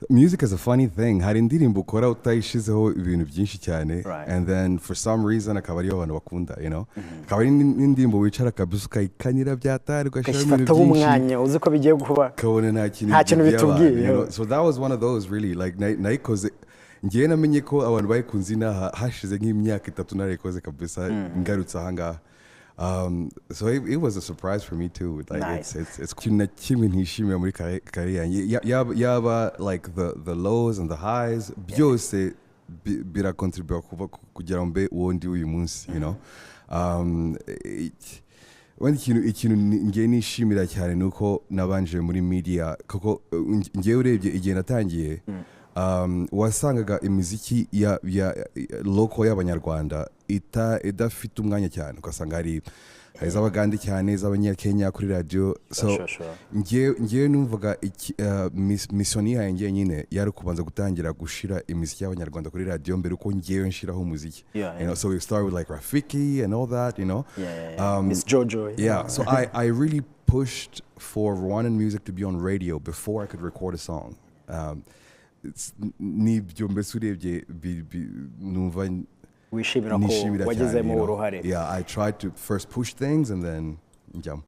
music is a funny thing. Hari indirimbo ukora utayishizeho ibintu byinshi cyane, and then for some reason akaba ariyo abantu bakunda, you know. Akaba ari n'indirimbo wicara kabisa ukayikanira byatari ugashira ibintu byinshi. Umwanya uzi ko bigiye kuba. Kabone nta kintu bitubwiye. So that was one of those really like nayikoze ngiye namenye ko abantu bayikunze hashize nk'imyaka 3 narikoze kabisa ngarutse ahangaha. So it was a surprise for me too. Like nice. It's kimwe ntishimiye muri career yaba like the lows and the highs byose bira contribute kugira mbe wondi uyu munsi, you know. Ikintu ngiye nishimira cyane nuko nabanje muri media kuko ngiye urebye igihe natangiye wasangaga imiziki ya local y'abanyarwanda idafite umwanya cyane, ugasanga hari iz'abagande cyane iz'abanyakenya kuri radio. So ngiye numvaga mission yanjye nyine yari kubanza gutangira gushira imiziki y'abanyarwanda kuri radio mbere uko ngiye nshiraho umuziki, you know. So we start with like Rafiki and all that, you know. Miss Jojo. Yeah. So I really pushed for Rwandan music to be on radio before I could record a song. Nibyo mbese urebye numva wishimira ko wagezemo uruhare. Yeah, I tried to first push things and then njyamo.